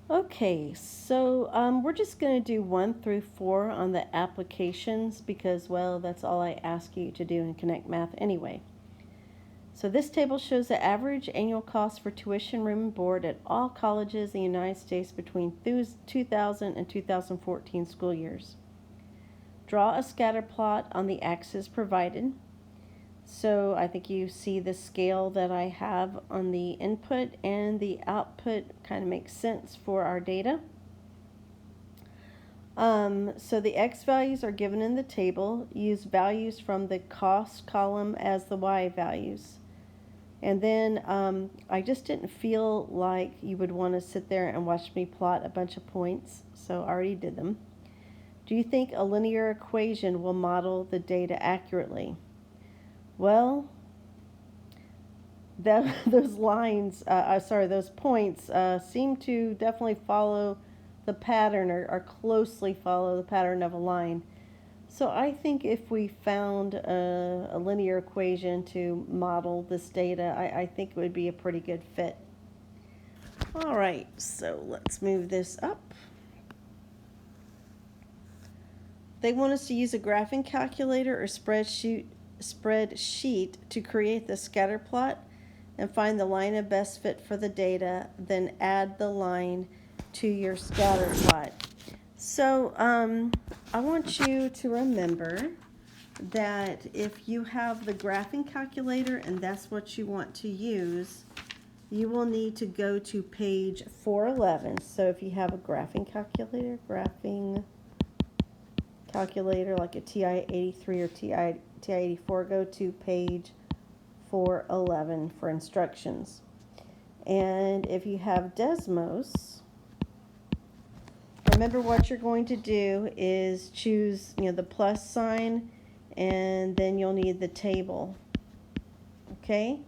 Okay, so we're just going to do 1 through 4 on the applications because, well, that's all I ask you to do in Connect Math anyway. So this table shows the average annual cost for tuition, room, and board at all colleges in the United States between 2000 and 2014 school years. Draw a scatter plot on the axis provided. So I think you see the scale that I have on the input and the output kind of makes sense for our data. So the X values are given in the table. Use values from the cost column as the Y values. And then I just didn't feel like you would want to sit there and watch me plot a bunch of points, so I already did them. Do you think a linear equation will model the data accurately? Well, those lines, those points seem to definitely follow the pattern or closely follow the pattern of a line. So I think if we found a linear equation to model this data, I think it would be a pretty good fit. All right, so let's move this up. They want us to use a graphing calculator or spreadsheet to create the scatter plot and find the line of best fit for the data, then add the line to your scatter plot. So I want you to remember that if you have the graphing calculator and that's what you want to use, you will need to go to page 411. So if you have a graphing calculator like a TI-83 or TI-84, go to page 411 for instructions. And if you have Desmos, remember what you're going to do is choose, the plus sign, and then you'll need the table. Okay?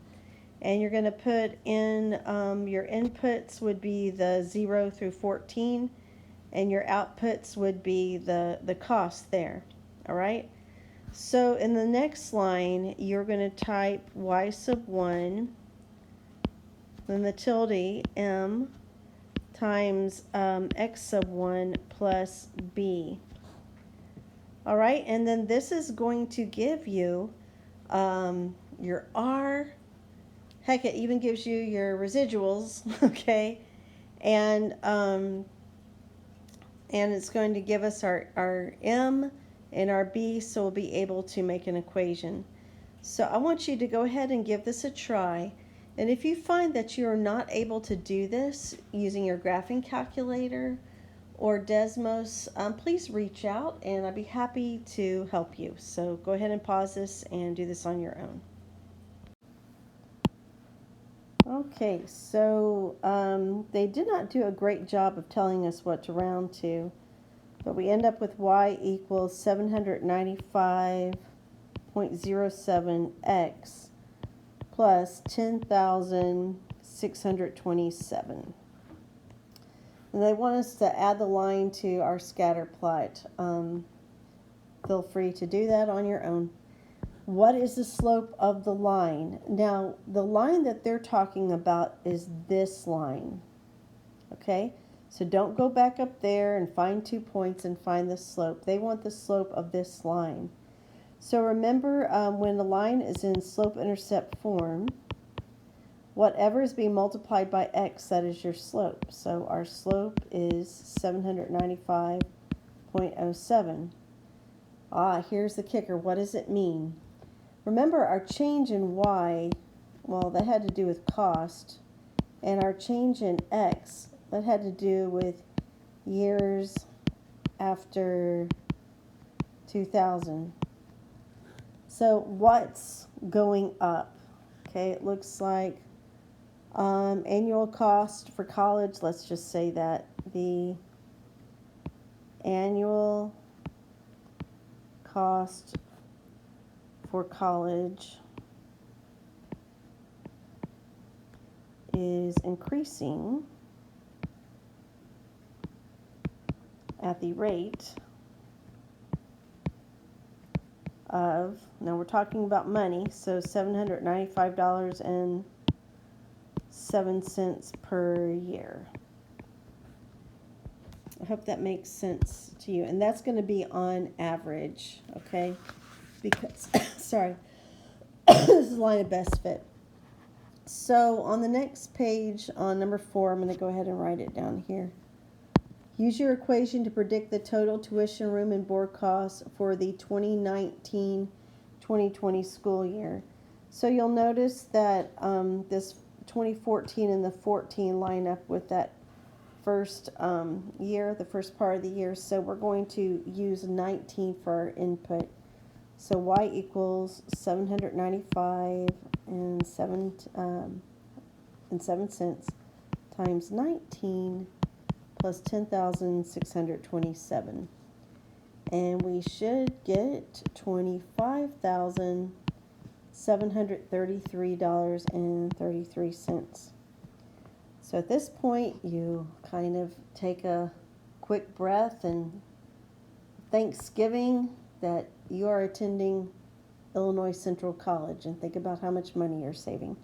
And you're going to put in your inputs would be the 0 through 14, and your outputs would be the cost there. All right? So in the next line, you're going to type y sub 1, then the tilde m times x sub 1 plus b. All right, and then this is going to give you your r. Heck, it even gives you your residuals, okay? And it's going to give us our m and our b, so we'll be able to make an equation. So I want you to go ahead and give this a try. And if you find that you're not able to do this using your graphing calculator or Desmos, please reach out and I'd be happy to help you. So go ahead and pause this and do this on your own. Okay, so they did not do a great job of telling us what to round to, but we end up with y equals 795.07x plus 10,627. And they want us to add the line to our scatter plot. Feel free to do that on your own. What is the slope of the line? Now, the line that they're talking about is this line. Okay? So don't go back up there and find 2 points and find the slope. They want the slope of this line. So remember, when the line is in slope-intercept form, whatever is being multiplied by x, that is your slope. So our slope is 795.07. Here's the kicker. What does it mean? Remember, our change in y, well, that had to do with cost, and our change in x, that had to do with years after 2000. So what's going up? Okay, it looks like annual cost for college, let's just say that the annual cost for college is increasing at the rate of, now we're talking about money, so $795.07 per year. I hope that makes sense to you. And that's going to be on average, okay? Because, sorry, this is line of best fit. So on the next page, on number 4, I'm going to go ahead and write it down here. Use your equation to predict the total tuition, room, and board costs for the 2019-2020 school year. So you'll notice that this 2014 and the 14 line up with that first year, the first part of the year. So we're going to use 19 for our input. So y equals 795 and 7 cents times 19 plus 10,627. And we should get $25,733.33. So at this point, you kind of take a quick breath and Thanksgiving that you are attending Illinois Central College and think about how much money you're saving.